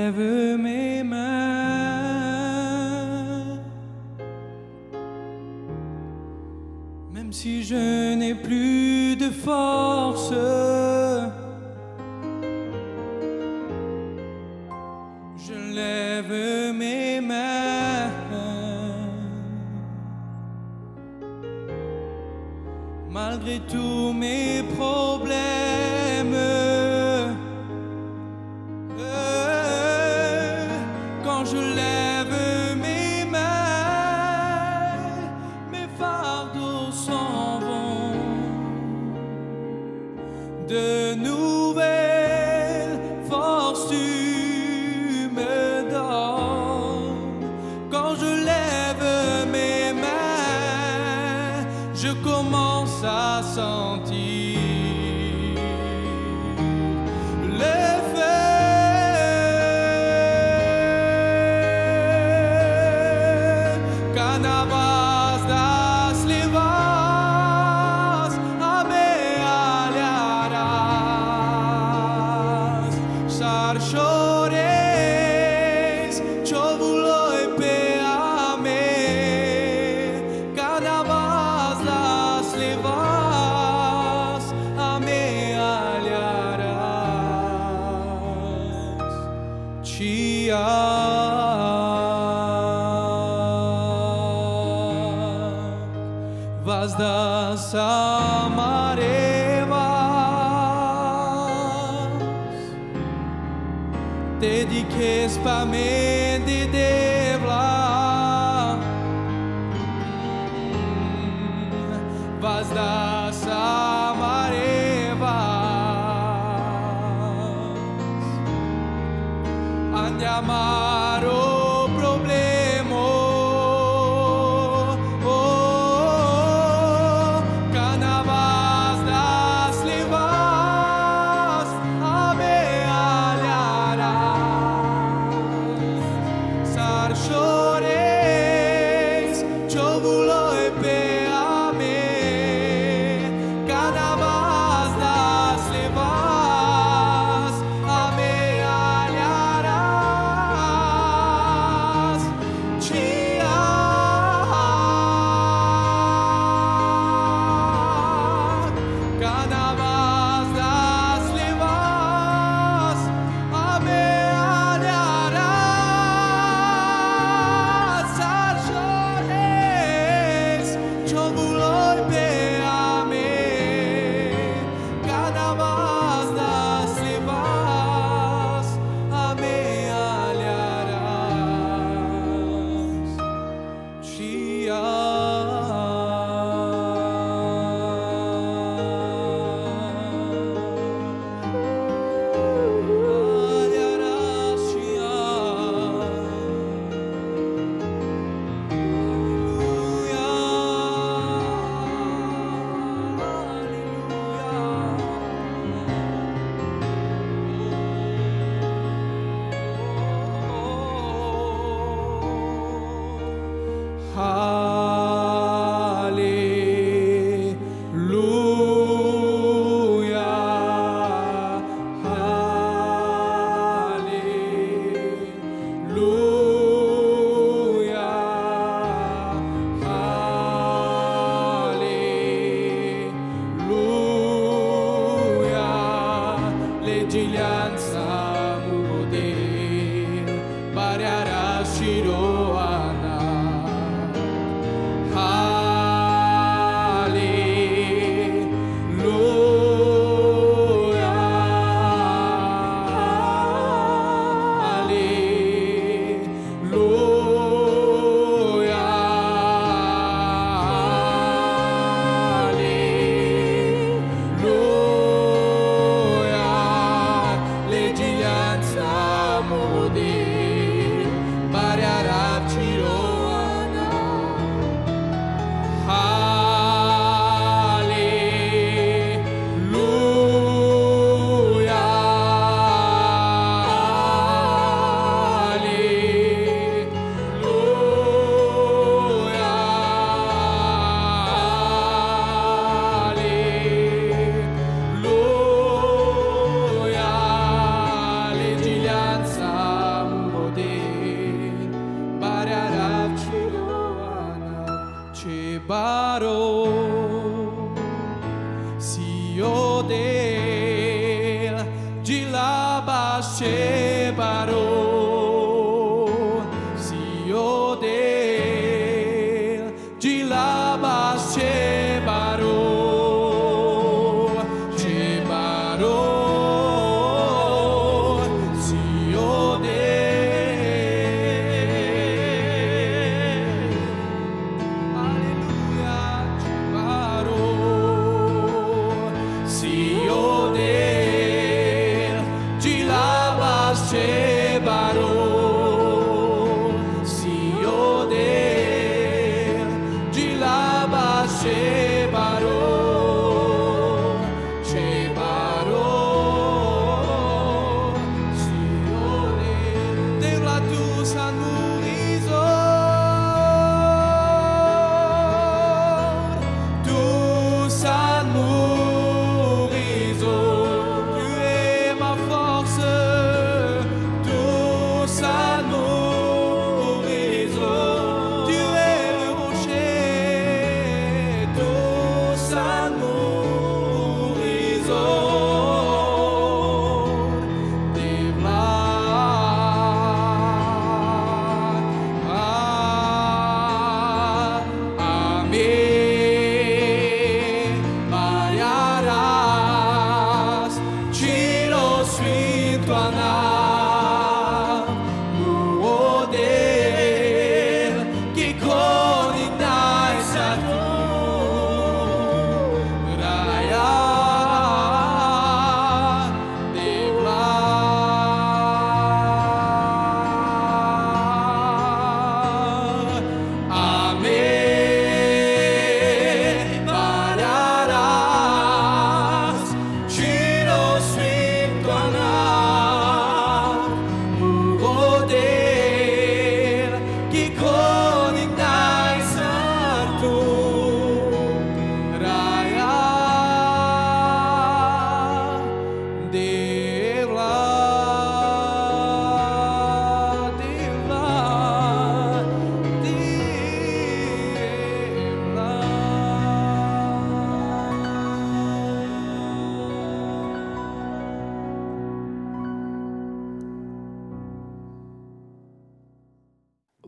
lève mes mains, même si je n'ai plus de force, je lève mes mains, malgré tous mes problèmes. Quand je lève mes mains, mes fardeaux s'en vont. De nouvelles forces tu me donnes. Quand je lève mes mains, je commence à sentir Canavas das levas amealharás, sarchores, chovuloi peame. Canavas das levas amealharás, chia. Vas das amarevas, dediques pa me de devla. Vas das amarevas, ande amar o problema. Chores, chovuloi peame. Canavas das levas amealharás. Shebaro, Siodel, Gilaba Shebaro, Shebaro, Siodel. Alléluia, Shebaro, Siodel, Gilaba Shebaro, Siodel, Gilaba Shebaro, Shebaro, Siodel. Devla tu San Mourizor, tu San Mourizor, tu es ma force, tu San Mourizor, tu es le rocher, tu San Mourizor, Devla. Amém, variarás, Tiro Sfinto Anam, Muodel, que coninai Satur, Raya, Devla. Amém, variarás, Tiro Sfinto Anam, Muodel, que coninai Satur, Raya, Devla,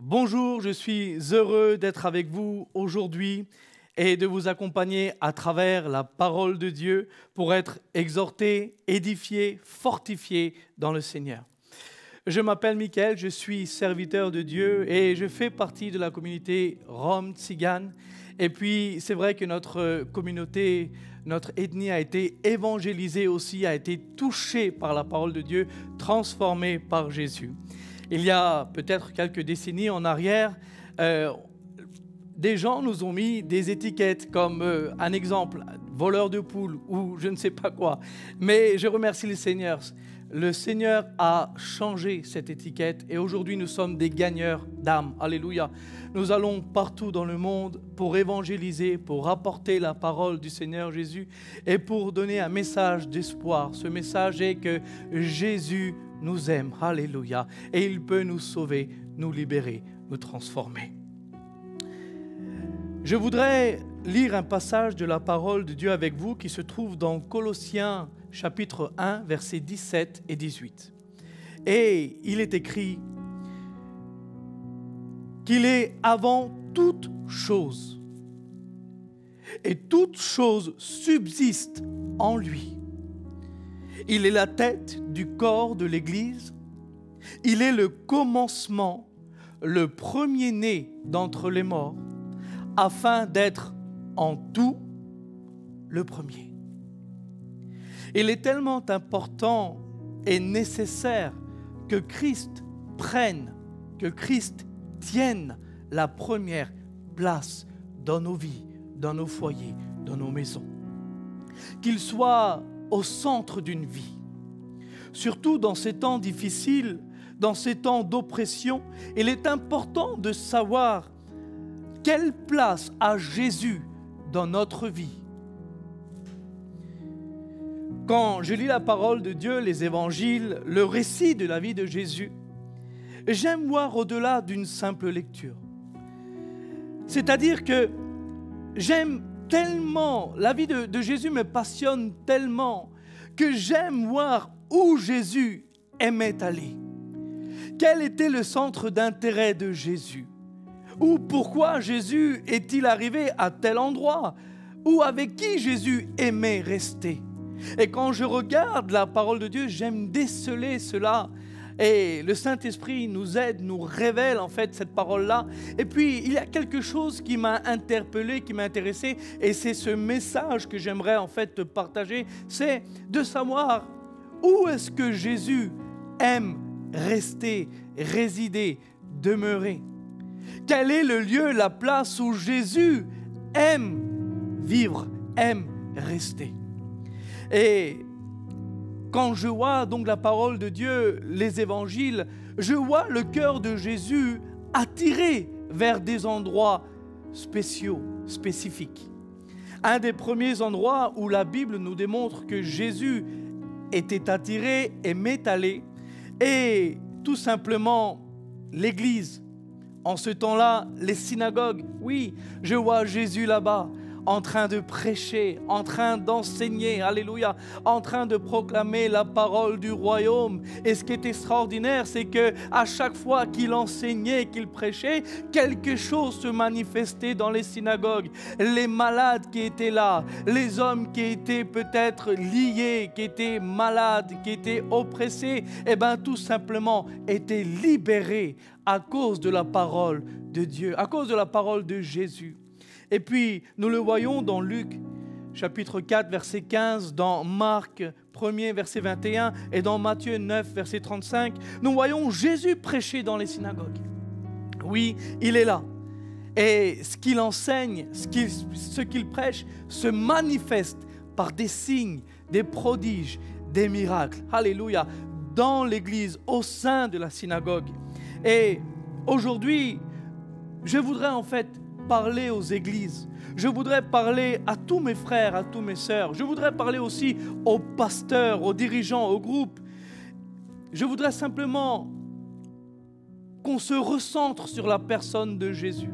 Bonjour, je suis heureux d'être avec vous aujourd'hui et de vous accompagner à travers la parole de Dieu pour être exhorté, édifié, fortifié dans le Seigneur. Je m'appelle Michael, je suis serviteur de Dieu et je fais partie de la communauté Rome Tsigane. Et puis, c'est vrai que notre communauté, notre ethnie a été évangélisée aussi, a été touchée par la parole de Dieu, transformée par Jésus. Il y a peut-être quelques décennies en arrière, des gens nous ont mis des étiquettes comme un exemple, voleur de poules ou je ne sais pas quoi. Mais je remercie le Seigneur. Le Seigneur a changé cette étiquette et aujourd'hui nous sommes des gagneurs d'âmes. Alléluia. Nous allons partout dans le monde pour évangéliser, pour apporter la parole du Seigneur Jésus et pour donner un message d'espoir. Ce message est que Jésus nous aime. Alléluia. Et il peut nous sauver, nous libérer, nous transformer. Je voudrais lire un passage de la parole de Dieu avec vous qui se trouve dans Colossiens chapitre 1, versets 17 et 18. Et il est écrit qu'il est avant toute chose, et toute chose subsiste en lui. Il est la tête du corps de l'Église, il est le commencement, le premier-né d'entre les morts, afin d'être en tout le premier. Il est tellement important et nécessaire que Christ prenne, que Christ tienne la première place dans nos vies, dans nos foyers, dans nos maisons. Qu'il soit au centre d'une vie. Surtout dans ces temps difficiles, dans ces temps d'oppression, il est important de savoir quelle place a Jésus dans notre vie. Quand je lis la parole de Dieu, les évangiles, le récit de la vie de Jésus, j'aime voir au-delà d'une simple lecture. C'est-à-dire que j'aime tellement, la vie de Jésus me passionne tellement que j'aime voir où Jésus aimait aller? Quel était le centre d'intérêt de Jésus? Ou pourquoi Jésus est-il arrivé à tel endroit? Ou avec qui Jésus aimait rester? Et quand je regarde la parole de Dieu, j'aime déceler cela. Et le Saint-Esprit nous aide, nous révèle en fait cette parole-là. Et puis, il y a quelque chose qui m'a interpellé, qui m'a intéressé. Et c'est ce message que j'aimerais en fait te partager. C'est de savoir où est-ce que Jésus aime rester, résider, demeurer. Quel est le lieu, la place où Jésus aime vivre, aime rester. Et quand je vois donc la parole de Dieu, les évangiles, je vois le cœur de Jésus attiré vers des endroits spéciaux, spécifiques. Un des premiers endroits où la Bible nous démontre que Jésus était attiré, aimait aller, et tout simplement l'Église. En ce temps-là, les synagogues, oui, je vois Jésus là-bas, en train de prêcher, en train d'enseigner, alléluia, en train de proclamer la parole du royaume. Et ce qui est extraordinaire, c'est que à chaque fois qu'il enseignait, qu'il prêchait, quelque chose se manifestait dans les synagogues. Les malades qui étaient là, les hommes qui étaient peut-être liés, qui étaient malades, qui étaient oppressés, eh bien tout simplement étaient libérés à cause de la parole de Dieu, à cause de la parole de Jésus. Et puis, nous le voyons dans Luc, chapitre 4, verset 15, dans Marc 1er, verset 21, et dans Matthieu 9, verset 35. Nous voyons Jésus prêcher dans les synagogues. Oui, il est là. Et ce qu'il enseigne, ce qu'il prêche, se manifeste par des signes, des prodiges, des miracles. Alléluia. Dans l'église, au sein de la synagogue. Et aujourd'hui, je voudrais en fait parler aux églises. Je voudrais parler à tous mes frères, à tous mes sœurs. Je voudrais parler aussi aux pasteurs, aux dirigeants, aux groupes. Je voudrais simplement qu'on se recentre sur la personne de Jésus.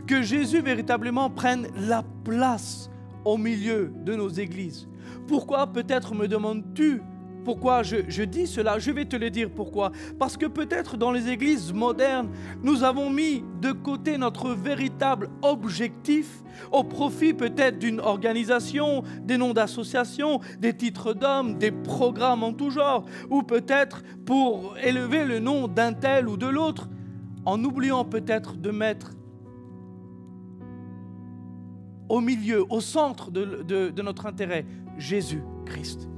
Que Jésus véritablement prenne la place au milieu de nos églises. Pourquoi, peut-être me demandes-tu, pourquoi je dis cela? Je vais te le dire pourquoi. Parce que peut-être dans les églises modernes, nous avons mis de côté notre véritable objectif au profit peut-être d'une organisation, des noms d'associations, des titres d'hommes, des programmes en tout genre, ou peut-être pour élever le nom d'un tel ou de l'autre, en oubliant peut-être de mettre au milieu, au centre de notre intérêt, Jésus-Christ.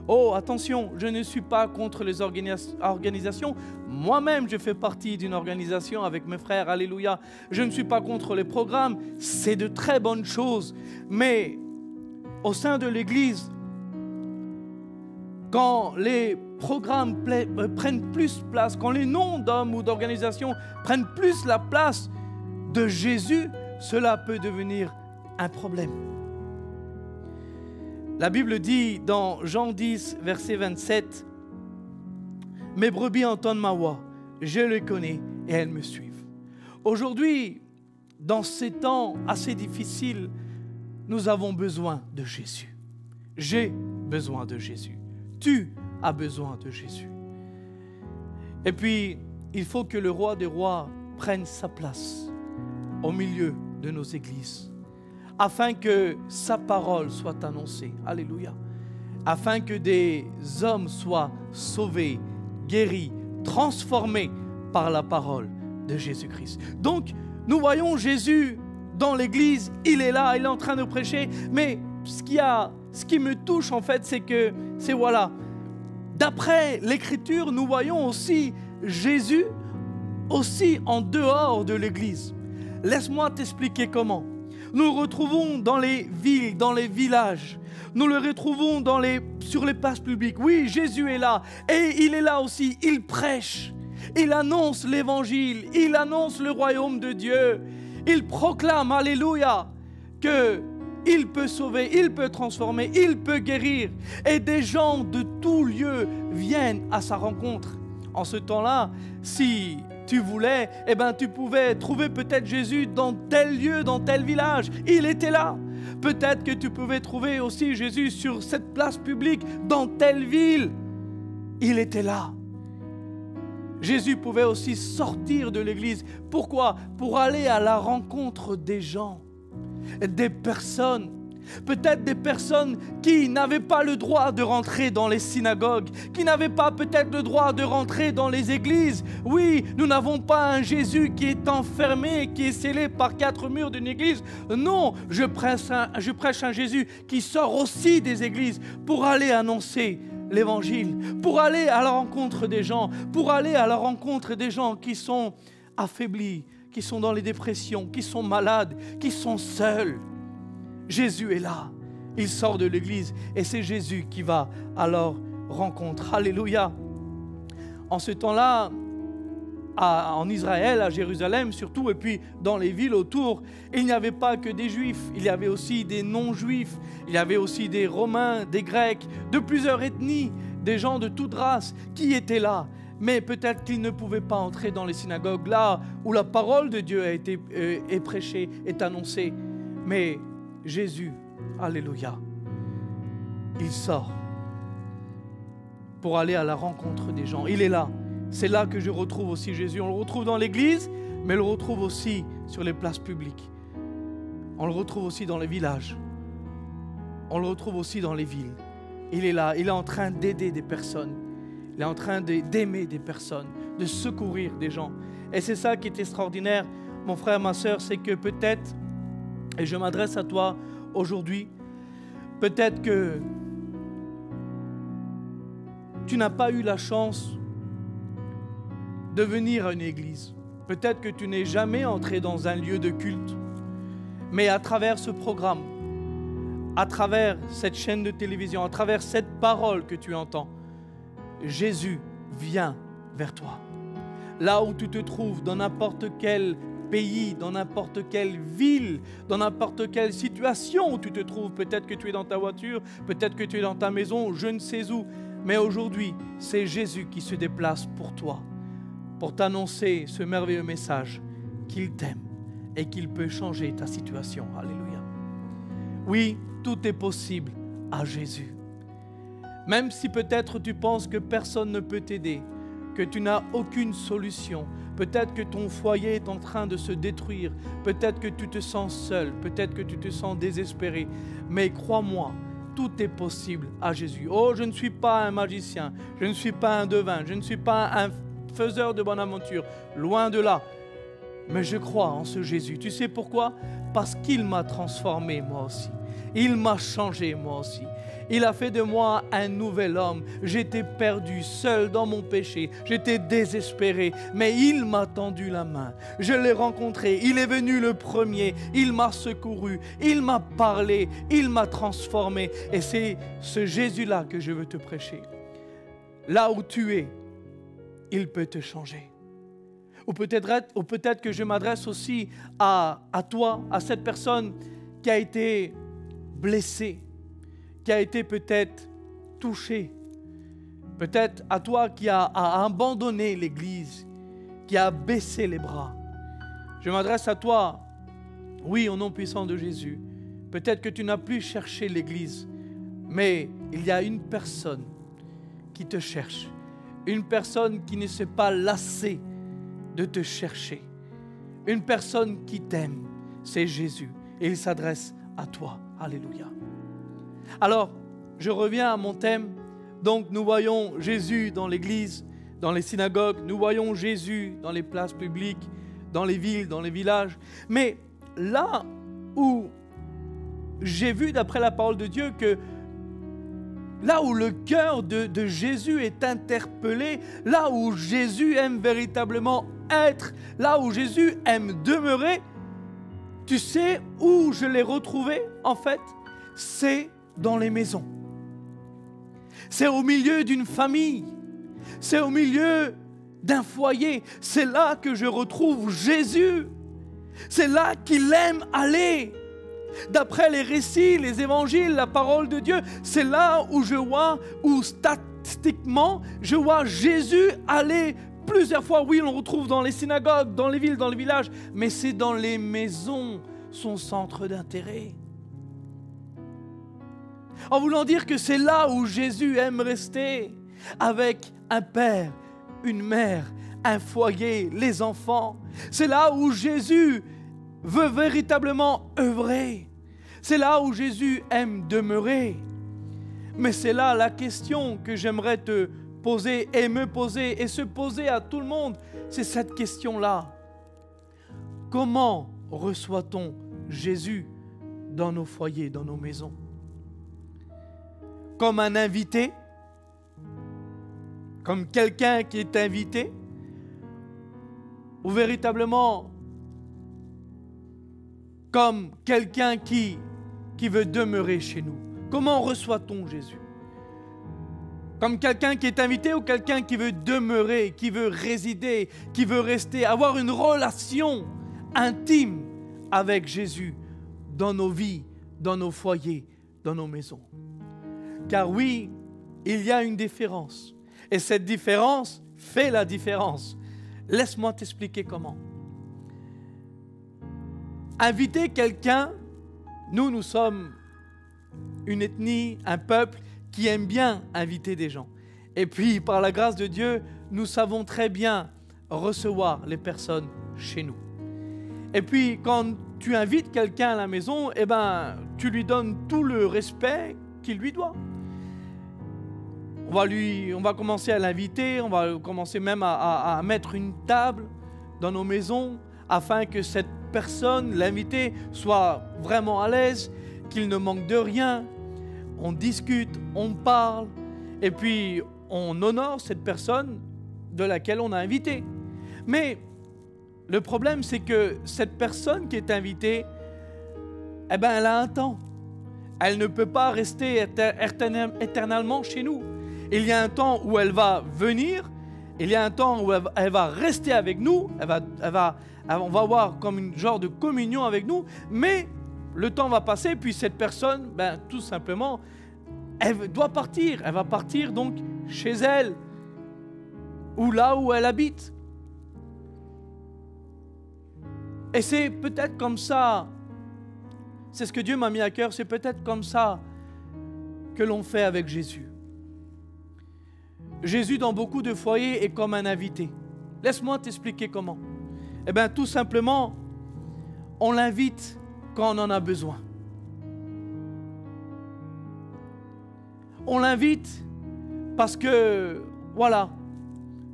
Oh, attention, je ne suis pas contre les organisations. Moi-même, je fais partie d'une organisation avec mes frères, alléluia. Je ne suis pas contre les programmes, c'est de très bonnes choses. Mais au sein de l'Église, quand les programmes prennent plus place, quand les noms d'hommes ou d'organisations prennent plus la place de Jésus, cela peut devenir un problème. La Bible dit dans Jean 10, verset 27, « Mes brebis entendent ma voix, je les connais et elles me suivent. » Aujourd'hui, dans ces temps assez difficiles, nous avons besoin de Jésus. J'ai besoin de Jésus. Tu as besoin de Jésus. Et puis, il faut que le roi des rois prenne sa place au milieu de nos églises, afin que sa parole soit annoncée. Alléluia. Afin que des hommes soient sauvés, guéris, transformés par la parole de Jésus-Christ. Donc, nous voyons Jésus dans l'église, il est là, il est en train de prêcher, mais ce qui me touche en fait, c'est voilà, d'après l'Écriture, nous voyons aussi Jésus aussi en dehors de l'église. Laisse-moi t'expliquer comment. Nous le retrouvons dans les villes, dans les villages. Nous le retrouvons sur les places publiques. Oui, Jésus est là. Et il est là aussi. Il prêche. Il annonce l'évangile. Il annonce le royaume de Dieu. Il proclame, alléluia, qu'il peut sauver, il peut transformer, il peut guérir. Et des gens de tout lieu viennent à sa rencontre. En ce temps-là, si tu voulais, eh ben, tu pouvais trouver peut-être Jésus dans tel lieu, dans tel village. Il était là. Peut-être que tu pouvais trouver aussi Jésus sur cette place publique, dans telle ville. il était là. Jésus pouvait aussi sortir de l'église. Pourquoi? Pour aller à la rencontre des gens, des personnes. Peut-être des personnes qui n'avaient pas le droit de rentrer dans les synagogues, qui n'avaient pas peut-être le droit de rentrer dans les églises. Oui, nous n'avons pas un Jésus qui est enfermé, qui est scellé par 4 murs d'une église. Non, je prêche un Jésus qui sort aussi des églises pour aller annoncer l'évangile, pour aller à la rencontre des gens, pour aller à la rencontre des gens qui sont affaiblis, qui sont dans les dépressions, qui sont malades, qui sont seuls. Jésus est là, il sort de l'église et c'est Jésus qui va à leur rencontre. Alléluia. En ce temps-là, en Israël, à Jérusalem surtout, et puis dans les villes autour, il n'y avait pas que des Juifs, il y avait aussi des non-Juifs, il y avait aussi des Romains, des Grecs, de plusieurs ethnies, des gens de toute race qui étaient là. Mais peut-être qu'ils ne pouvaient pas entrer dans les synagogues, là où la parole de Dieu est prêchée, est annoncée. Mais Jésus, alléluia, il sort pour aller à la rencontre des gens. Il est là. C'est là que je retrouve aussi Jésus. On le retrouve dans l'église, mais on le retrouve aussi sur les places publiques. On le retrouve aussi dans les villages. On le retrouve aussi dans les villes. Il est là. Il est en train d'aider des personnes. Il est en train d'aimer des personnes, de secourir des gens. Et c'est ça qui est extraordinaire, mon frère, ma sœur, c'est que peut-être, et je m'adresse à toi aujourd'hui, peut-être que tu n'as pas eu la chance de venir à une église. Peut-être que tu n'es jamais entré dans un lieu de culte. Mais à travers ce programme, à travers cette chaîne de télévision, à travers cette parole que tu entends, Jésus vient vers toi. Là où tu te trouves, dans n'importe quel pays, dans n'importe quelle ville, dans n'importe quelle situation où tu te trouves, peut-être que tu es dans ta voiture, peut-être que tu es dans ta maison, je ne sais où, mais aujourd'hui, c'est Jésus qui se déplace pour toi, pour t'annoncer ce merveilleux message qu'il t'aime et qu'il peut changer ta situation. Alléluia. Oui, tout est possible à Jésus. Même si peut-être tu penses que personne ne peut t'aider, que tu n'as aucune solution, peut-être que ton foyer est en train de se détruire, peut-être que tu te sens seul, peut-être que tu te sens désespéré, mais crois-moi, tout est possible à Jésus. Oh, je ne suis pas un magicien, je ne suis pas un devin, je ne suis pas un faiseur de bonne aventure, loin de là. Mais je crois en ce Jésus. Tu sais pourquoi? Parce qu'il m'a transformé moi aussi. Il m'a changé moi aussi. Il a fait de moi un nouvel homme. J'étais perdu, seul dans mon péché. J'étais désespéré, mais il m'a tendu la main. Je l'ai rencontré. Il est venu le premier. Il m'a secouru. Il m'a parlé. Il m'a transformé. Et c'est ce Jésus-là que je veux te prêcher. Là où tu es, il peut te changer. Ou peut-être que je m'adresse aussi à toi, à cette personne qui a été blessée, qui a été peut-être touchée, peut-être à toi qui a abandonné l'Église, qui a baissé les bras. Je m'adresse à toi, oui, au nom puissant de Jésus. Peut-être que tu n'as plus cherché l'Église, mais il y a une personne qui te cherche, une personne qui ne s'est pas lassée de te chercher, une personne qui t'aime, c'est Jésus, et il s'adresse à toi. Alléluia. Alors, je reviens à mon thème. Donc, nous voyons Jésus dans l'église, dans les synagogues. Nous voyons Jésus dans les places publiques, dans les villes, dans les villages. Mais là où j'ai vu, d'après la parole de Dieu, que là où le cœur de Jésus est interpellé, là où Jésus aime véritablement être, là où Jésus aime demeurer, tu sais où je l'ai retrouvé en fait? C'est dans les maisons. C'est au milieu d'une famille. C'est au milieu d'un foyer. C'est là que je retrouve Jésus. C'est là qu'il aime aller. D'après les récits, les évangiles, la parole de Dieu, c'est là où je vois, où statistiquement, je vois Jésus aller plusieurs fois. Oui, on le retrouve dans les synagogues, dans les villes, dans les villages, mais c'est dans les maisons, son centre d'intérêt. En voulant dire que c'est là où Jésus aime rester. avec un père, une mère, un foyer, les enfants. C'est là où Jésus veut véritablement œuvrer. C'est là où Jésus aime demeurer. Mais c'est là la question que j'aimerais te poser et me poser et se poser à tout le monde. C'est cette question-là. Comment reçoit-on Jésus dans nos foyers, dans nos maisons? Comme un invité? Comme quelqu'un qui est invité? Ou véritablement comme quelqu'un qui veut demeurer chez nous? Comment reçoit-on Jésus? Comme quelqu'un qui est invité ou quelqu'un qui veut demeurer, qui veut résider, qui veut rester, avoir une relation intime avec Jésus dans nos vies, dans nos foyers, dans nos maisons? Car oui, il y a une différence. Et cette différence fait la différence. Laisse-moi t'expliquer comment. Inviter quelqu'un, nous sommes une ethnie, un peuple qui aime bien inviter des gens. Et puis, par la grâce de Dieu, nous savons très bien recevoir les personnes chez nous. Et puis, quand tu invites quelqu'un à la maison, eh ben, tu lui donnes tout le respect qu'il lui doit. On va commencer à l'inviter, on va commencer même à mettre une table dans nos maisons afin que cette personne, l'invité, soit vraiment à l'aise, qu'il ne manque de rien. On discute, on parle et puis on honore cette personne de laquelle on a invité. Mais le problème, c'est que cette personne qui est invitée, eh ben, elle a un temps. Elle ne peut pas rester éternellement chez nous. Il y a un temps où elle va venir, il y a un temps où elle va rester avec nous, on va avoir comme une genre de communion avec nous, mais le temps va passer, puis cette personne, ben, tout simplement, elle doit partir. Elle va partir donc chez elle, ou là où elle habite. Et c'est peut-être comme ça, c'est ce que Dieu m'a mis à cœur, c'est peut-être comme ça que l'on fait avec Jésus. Jésus, dans beaucoup de foyers, est comme un invité. Laisse-moi t'expliquer comment. Eh bien, tout simplement, on l'invite quand on en a besoin. On l'invite parce que, voilà,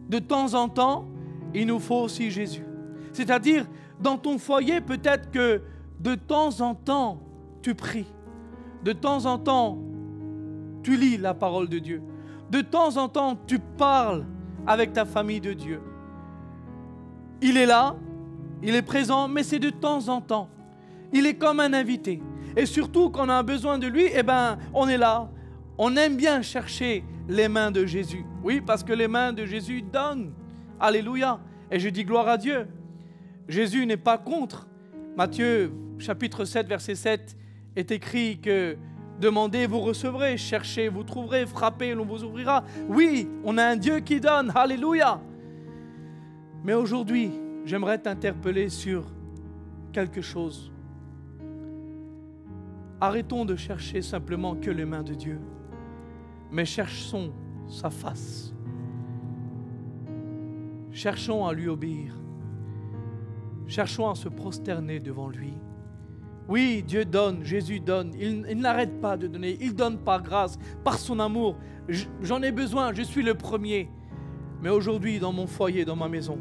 de temps en temps, il nous faut aussi Jésus. C'est-à-dire, dans ton foyer, peut-être que de temps en temps, tu pries. De temps en temps, tu lis la parole de Dieu. De temps en temps, tu parles avec ta famille de Dieu. Il est là, il est présent, mais c'est de temps en temps. Il est comme un invité. Et surtout, quand on a besoin de lui, eh ben, on est là. On aime bien chercher les mains de Jésus. Oui, parce que les mains de Jésus donnent. Alléluia. Et je dis gloire à Dieu. Jésus n'est pas contre. Matthieu, chapitre 7, verset 7, est écrit que demandez, vous recevrez, cherchez, vous trouverez, frappez, l'on vous ouvrira. Oui, on a un Dieu qui donne. Alléluia. Mais aujourd'hui, j'aimerais t'interpeller sur quelque chose. Arrêtons de chercher simplement que les mains de Dieu, mais cherchons sa face. Cherchons à lui obéir. Cherchons à se prosterner devant lui. Oui, Dieu donne, Jésus donne. Il n'arrête pas de donner. Il donne par grâce, par son amour. J'en ai besoin, je suis le premier. Mais aujourd'hui, dans mon foyer, dans ma maison,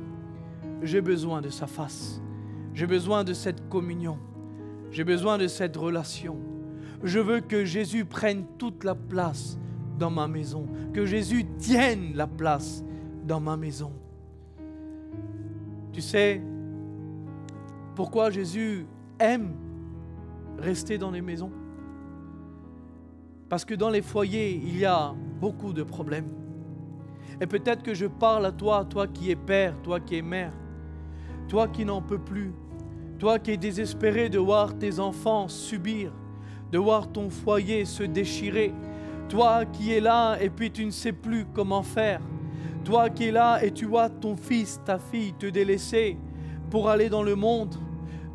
j'ai besoin de sa face. J'ai besoin de cette communion. J'ai besoin de cette relation. Je veux que Jésus prenne toute la place dans ma maison. Que Jésus tienne la place dans ma maison. Tu sais pourquoi Jésus aime rester dans les maisons? Parce que dans les foyers, il y a beaucoup de problèmes. Et peut-être que je parle à toi, toi qui es père, toi qui es mère, toi qui n'en peux plus, toi qui es désespéré de voir tes enfants subir, de voir ton foyer se déchirer, toi qui es là et puis tu ne sais plus comment faire, toi qui es là et tu vois ton fils, ta fille te délaisser pour aller dans le monde,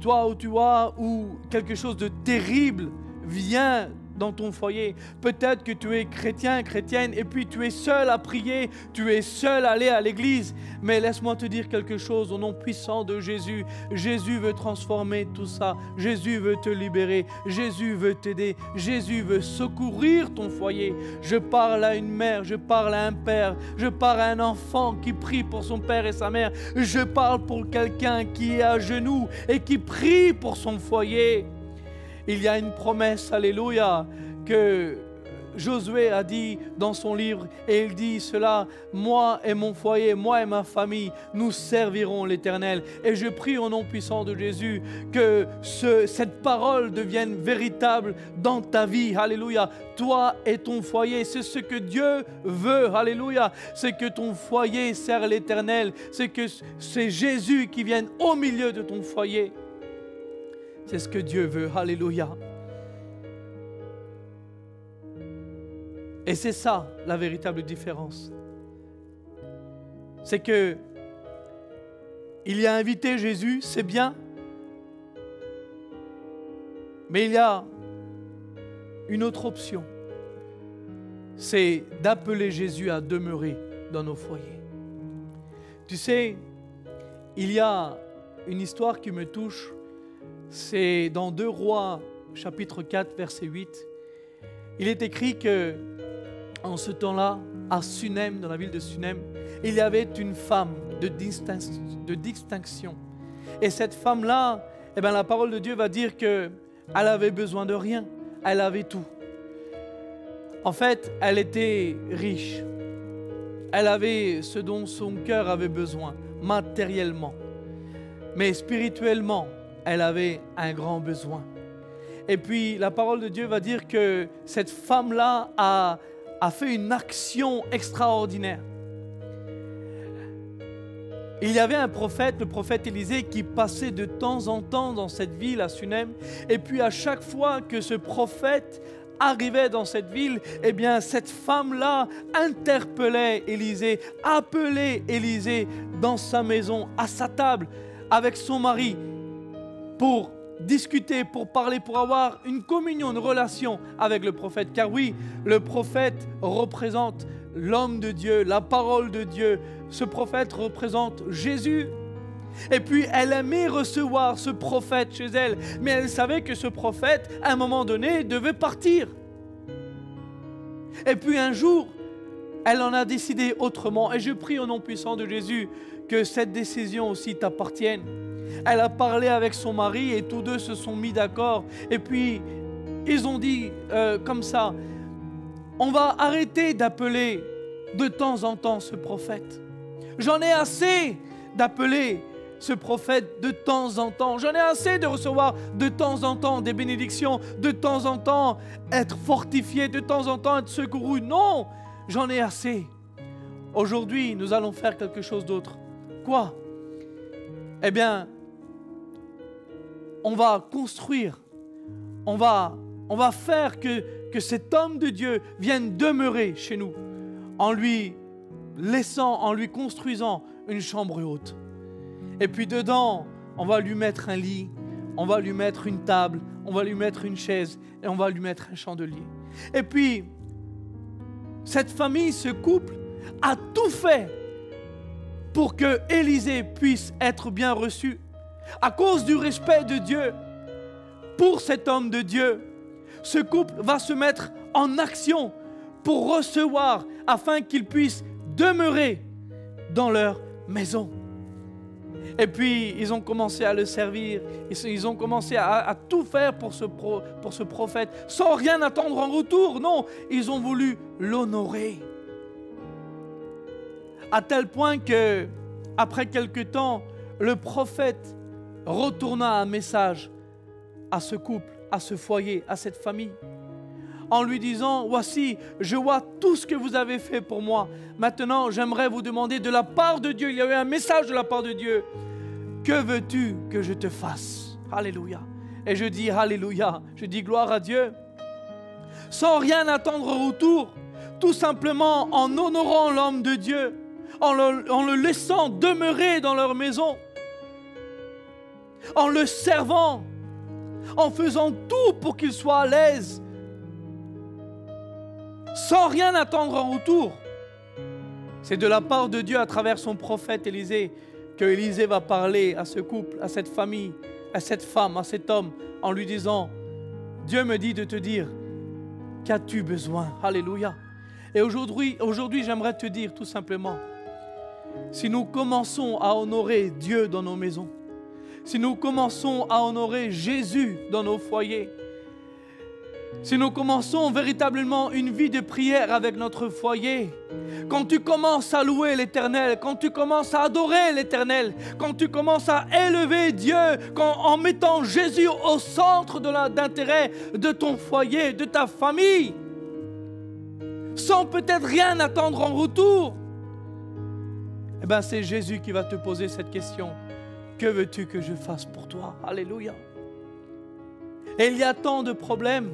toi où tu vois où quelque chose de terrible vient dans ton foyer. Peut-être que tu es chrétien, chrétienne, et puis tu es seul à prier, tu es seul à aller à l'église. Mais laisse-moi te dire quelque chose au nom puissant de Jésus. Jésus veut transformer tout ça. Jésus veut te libérer. Jésus veut t'aider. Jésus veut secourir ton foyer. Je parle à une mère, je parle à un père, je parle à un enfant qui prie pour son père et sa mère. Je parle pour quelqu'un qui est à genoux et qui prie pour son foyer. Il y a une promesse, alléluia, que Josué a dit dans son livre, et il dit cela: moi et mon foyer, moi et ma famille, nous servirons l'Éternel. Et je prie au nom puissant de Jésus que cette parole devienne véritable dans ta vie, alléluia. Toi et ton foyer, c'est ce que Dieu veut, alléluia. C'est que ton foyer sert l'Éternel, c'est que c'est Jésus qui vienne au milieu de ton foyer. C'est ce que Dieu veut, alléluia. Et c'est ça la véritable différence. C'est que il y a invité Jésus, c'est bien, mais il y a une autre option. C'est d'appeler Jésus à demeurer dans nos foyers. Tu sais, il y a une histoire qui me touche. C'est dans 2 Rois, chapitre 4, verset 8. Il est écrit que en ce temps-là, à Sunem, dans la ville de Sunem, il y avait une femme de distinction. Et cette femme-là, la parole de Dieu va dire qu'elle avait besoin de rien. Elle avait tout. En fait, elle était riche. Elle avait ce dont son cœur avait besoin, matériellement. Mais spirituellement, elle avait un grand besoin. Et puis, la parole de Dieu va dire que cette femme-là a fait une action extraordinaire. Il y avait un prophète, le prophète Élisée, qui passait de temps en temps dans cette ville à Sunem. Et puis, à chaque fois que ce prophète arrivait dans cette ville, cette femme-là interpellait Élisée, appelait Élisée dans sa maison, à sa table, avec son mari, pour discuter, pour parler, pour avoir une communion, une relation avec le prophète. Car oui, le prophète représente l'homme de Dieu, la parole de Dieu. Ce prophète représente Jésus. Et puis, elle aimait recevoir ce prophète chez elle. Mais elle savait que ce prophète, à un moment donné, devait partir. Et puis un jour, elle en a décidé autrement. Et je prie au nom puissant de Jésus que cette décision aussi t'appartienne. Elle a parlé avec son mari et tous deux se sont mis d'accord. Et puis, ils ont dit comme ça, on va arrêter d'appeler de temps en temps ce prophète. J'en ai assez d'appeler ce prophète de temps en temps. J'en ai assez de recevoir de temps en temps des bénédictions, de temps en temps être fortifié, de temps en temps être secouru. Non, j'en ai assez. Aujourd'hui, nous allons faire quelque chose d'autre. Quoi? On va construire, on va faire que cet homme de Dieu vienne demeurer chez nous, en lui construisant une chambre haute. Et puis dedans, on va lui mettre un lit, on va lui mettre une table, on va lui mettre une chaise et on va lui mettre un chandelier. Et puis, cette famille, ce couple, a tout fait pour que Élisée puisse être bien reçu. À cause du respect de Dieu pour cet homme de Dieu, ce couple va se mettre en action pour recevoir afin qu'il puisse demeurer dans leur maison. Et puis, ils ont commencé à le servir. Ils ont commencé à tout faire pour ce prophète, sans rien attendre en retour. Non, ils ont voulu l'honorer. À tel point que, après quelque temps, le prophète retourna un message à ce couple, à ce foyer, à cette famille, en lui disant: voici, je vois tout ce que vous avez fait pour moi. Maintenant, j'aimerais vous demander de la part de Dieu, il y a eu un message de la part de Dieu. Que veux-tu que je te fasse? Alléluia. Et je dis alléluia, je dis gloire à Dieu. Sans rien attendre en retour, tout simplement en honorant l'homme de Dieu, en le laissant demeurer dans leur maison, en le servant, en faisant tout pour qu'il soit à l'aise sans rien attendre en retour. C'est de la part de Dieu à travers son prophète Élisée que Élisée va parler à ce couple, à cette famille, à cette femme, à cet homme, en lui disant, Dieu me dit de te dire, qu'as-tu besoin? Alléluia. Et aujourd'hui, j'aimerais te dire tout simplement, si nous commençons à honorer Dieu dans nos maisons, si nous commençons à honorer Jésus dans nos foyers, si nous commençons véritablement une vie de prière avec notre foyer, quand tu commences à louer l'Éternel, quand tu commences à adorer l'Éternel, quand tu commences à élever Dieu, en mettant Jésus au centre d'intérêt de ton foyer, de ta famille, sans peut-être rien attendre en retour, eh bien c'est Jésus qui va te poser cette question. Que veux-tu que je fasse pour toi? Alléluia. Et il y a tant de problèmes,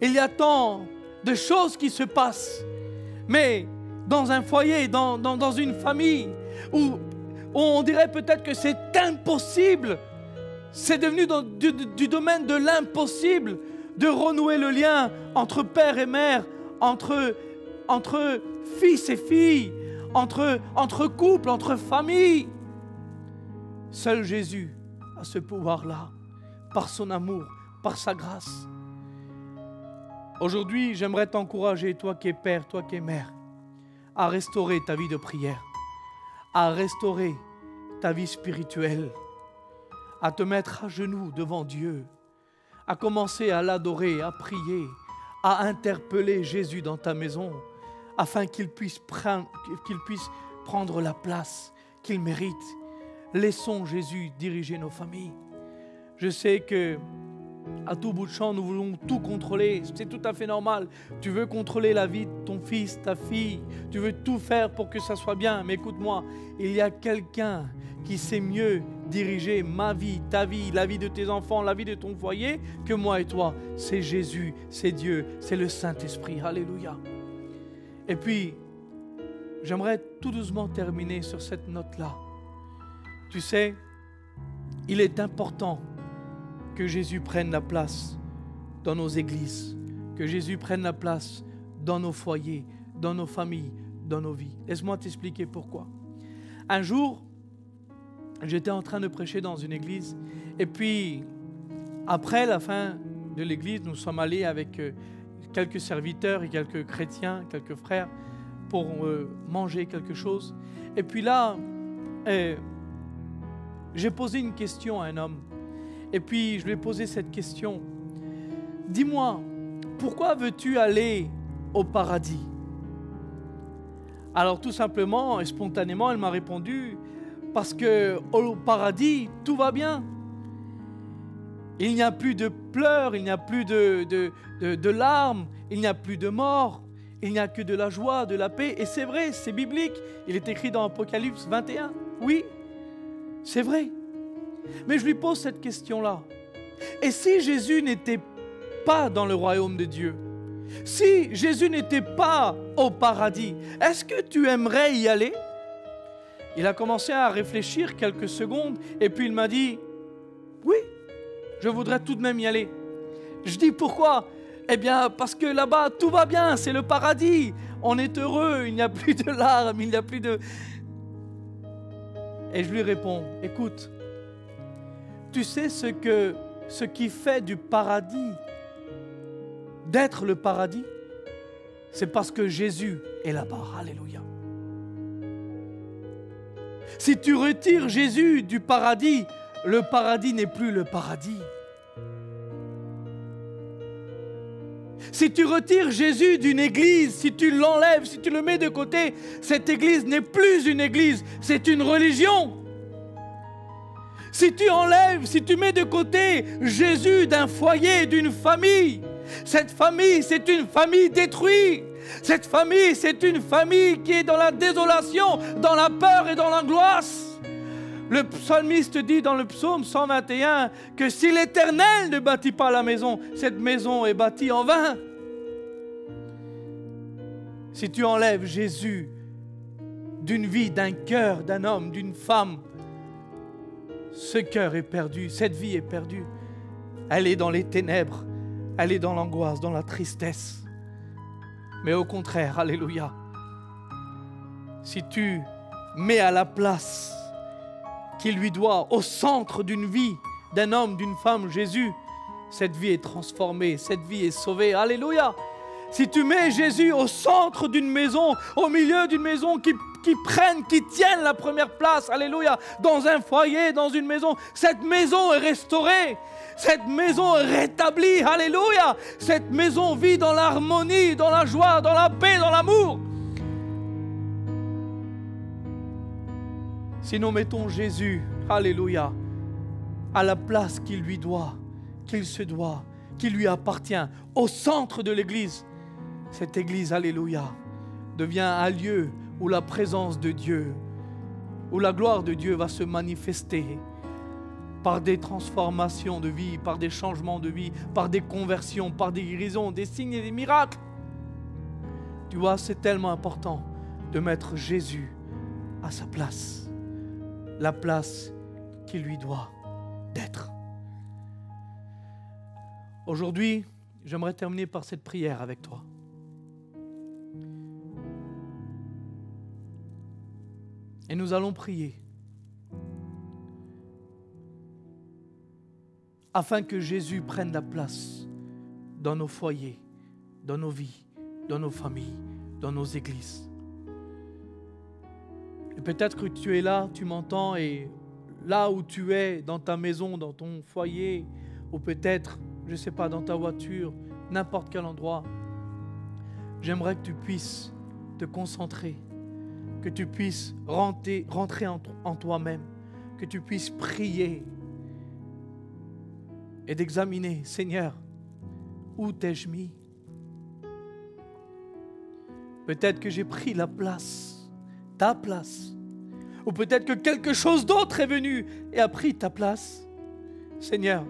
il y a tant de choses qui se passent, mais dans un foyer, dans une famille, où on dirait peut-être que c'est impossible, c'est devenu du domaine de l'impossible de renouer le lien entre père et mère, entre fils et filles, entre couples, entre familles. Seul Jésus a ce pouvoir-là, par son amour, par sa grâce. Aujourd'hui, j'aimerais t'encourager, toi qui es père, toi qui es mère, à restaurer ta vie de prière, à restaurer ta vie spirituelle, à te mettre à genoux devant Dieu, à commencer à l'adorer, à prier, à interpeller Jésus dans ta maison, afin qu'il puisse prendre la place qu'il mérite. Laissons Jésus diriger nos familles. Je sais que à tout bout de champ, nous voulons tout contrôler. C'est tout à fait normal. Tu veux contrôler la vie de ton fils, ta fille. Tu veux tout faire pour que ça soit bien. Mais écoute-moi, il y a quelqu'un qui sait mieux diriger ma vie, ta vie, la vie de tes enfants, la vie de ton foyer que moi et toi. C'est Jésus, c'est Dieu, c'est le Saint-Esprit. Alléluia. Et puis, j'aimerais tout doucement terminer sur cette note-là. Tu sais, il est important que Jésus prenne la place dans nos églises, que Jésus prenne la place dans nos foyers, dans nos familles, dans nos vies. Laisse-moi t'expliquer pourquoi. Un jour, j'étais en train de prêcher dans une église et puis, après la fin de l'église, nous sommes allés avec quelques serviteurs et quelques chrétiens, quelques frères pour manger quelque chose. Et puis là, j'ai posé une question à un homme. Et puis, je lui ai posé cette question. Dis-moi, pourquoi veux-tu aller au paradis? Alors, tout simplement et spontanément, elle m'a répondu, parce qu'au paradis, tout va bien. Il n'y a plus de pleurs, il n'y a plus de larmes, il n'y a plus de mort, il n'y a que de la joie, de la paix. Et c'est vrai, c'est biblique. Il est écrit dans Apocalypse 21. Oui, c'est vrai. Mais je lui pose cette question-là. Et si Jésus n'était pas dans le royaume de Dieu, si Jésus n'était pas au paradis, est-ce que tu aimerais y aller? Il a commencé à réfléchir quelques secondes et puis il m'a dit, oui, je voudrais tout de même y aller. Je dis pourquoi? Eh bien parce que là-bas tout va bien, c'est le paradis, on est heureux, il n'y a plus de larmes, il n'y a plus de... Et je lui réponds, écoute, tu sais ce qui fait du paradis, d'être le paradis, c'est parce que Jésus est là-bas. Alléluia. Si tu retires Jésus du paradis, le paradis n'est plus le paradis. Si tu retires Jésus d'une église, si tu l'enlèves, si tu le mets de côté, cette église n'est plus une église, c'est une religion. Si tu enlèves, si tu mets de côté Jésus d'un foyer, d'une famille, cette famille, c'est une famille détruite. Cette famille, c'est une famille qui est dans la désolation, dans la peur et dans l'angoisse. Le psalmiste dit dans le psaume 121 que si l'Éternel ne bâtit pas la maison, cette maison est bâtie en vain. Si tu enlèves Jésus d'une vie, d'un cœur, d'un homme, d'une femme, ce cœur est perdu, cette vie est perdue. Elle est dans les ténèbres, elle est dans l'angoisse, dans la tristesse. Mais au contraire, alléluia, si tu mets à la place qu'il lui doit, au centre d'une vie, d'un homme, d'une femme, Jésus, cette vie est transformée, cette vie est sauvée. Alléluia. Si tu mets Jésus au centre d'une maison, au milieu d'une maison qui tienne la première place, alléluia, dans un foyer, dans une maison, cette maison est restaurée, cette maison est rétablie, alléluia. Cette maison vit dans l'harmonie, dans la joie, dans la paix, dans l'amour. Si nous mettons Jésus, alléluia, à la place qu'il lui doit, qu'il se doit, qui lui appartient, au centre de l'Église, cette Église, alléluia, devient un lieu où la présence de Dieu, où la gloire de Dieu va se manifester par des transformations de vie, par des changements de vie, par des conversions, par des guérisons, des signes et des miracles. Tu vois, c'est tellement important de mettre Jésus à sa place, la place qu'il lui doit d'être. Aujourd'hui, j'aimerais terminer par cette prière avec toi. Et nous allons prier afin que Jésus prenne la place dans nos foyers, dans nos vies, dans nos familles, dans nos églises. Et peut-être que tu es là, tu m'entends, et là où tu es, dans ta maison, dans ton foyer, ou peut-être, je ne sais pas, dans ta voiture, n'importe quel endroit, j'aimerais que tu puisses te concentrer, que tu puisses rentrer en toi-même, que tu puisses prier et d'examiner, Seigneur, où t'ai-je mis? Peut-être que j'ai pris la place, ta place, ou peut-être que quelque chose d'autre est venu et a pris ta place. Seigneur,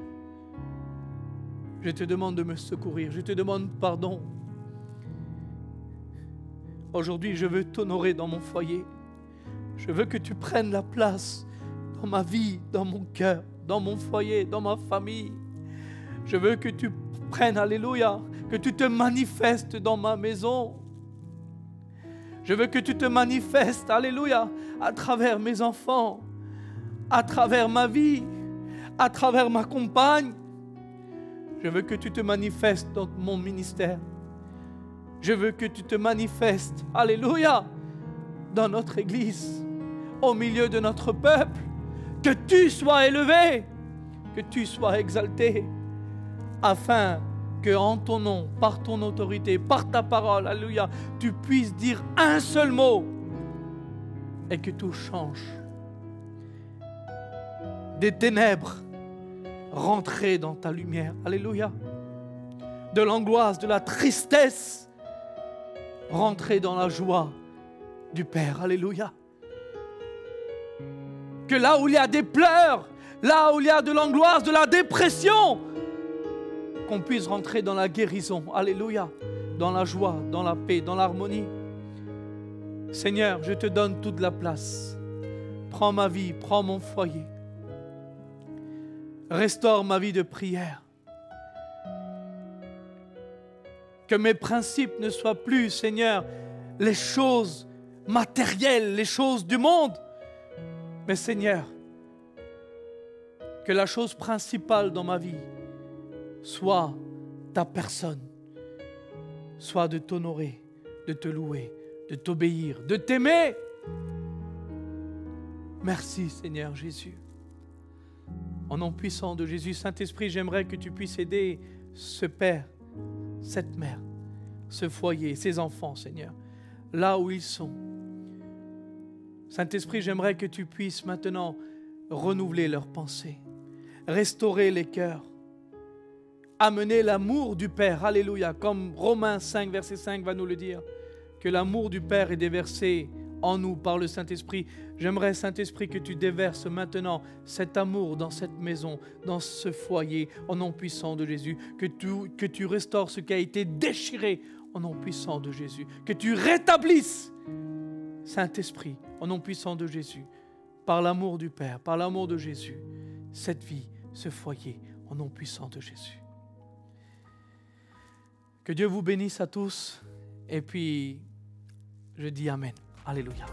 je te demande de me secourir, je te demande pardon. Aujourd'hui, je veux t'honorer dans mon foyer. Je veux que tu prennes la place dans ma vie, dans mon cœur, dans mon foyer, dans ma famille. Je veux que tu prennes, alléluia, que tu te manifestes dans ma maison. Je veux que tu te manifestes, alléluia, à travers mes enfants, à travers ma vie, à travers ma compagne. Je veux que tu te manifestes dans mon ministère. Je veux que tu te manifestes, alléluia, dans notre Église, au milieu de notre peuple. Que tu sois élevé, que tu sois exalté, afin que en ton nom, par ton autorité, par ta parole, alléluia, tu puisses dire un seul mot et que tout change. Des ténèbres, rentrer dans ta lumière, alléluia. De l'angoisse, de la tristesse, rentrer dans la joie du Père, alléluia. Que là où il y a des pleurs, là où il y a de l'angoisse, de la dépression, qu'on puisse rentrer dans la guérison, alléluia, dans la joie, dans la paix, dans l'harmonie. Seigneur, je te donne toute la place. Prends ma vie, prends mon foyer. Restaure ma vie de prière. Que mes principes ne soient plus, Seigneur, les choses matérielles, les choses du monde. Mais Seigneur, que la chose principale dans ma vie soit ta personne, soit de t'honorer, de te louer, de t'obéir, de t'aimer. Merci Seigneur Jésus. Au nom puissant de Jésus, Saint-Esprit, j'aimerais que tu puisses aider ce Père, cette mère, ce foyer, ces enfants, Seigneur, là où ils sont. Saint-Esprit, j'aimerais que tu puisses maintenant renouveler leurs pensées, restaurer les cœurs, amener l'amour du Père, alléluia, comme Romains 5, verset 5 va nous le dire, que l'amour du Père est déversé en nous par le Saint-Esprit. J'aimerais, Saint-Esprit, que tu déverses maintenant cet amour dans cette maison, dans ce foyer, au nom puissant de Jésus, que tu restaures ce qui a été déchiré au nom puissant de Jésus, que tu rétablisses, Saint-Esprit, au nom puissant de Jésus, par l'amour du Père, par l'amour de Jésus, cette vie, ce foyer, au nom puissant de Jésus. Que Dieu vous bénisse à tous Et puis, je dis Amen. Alléluia.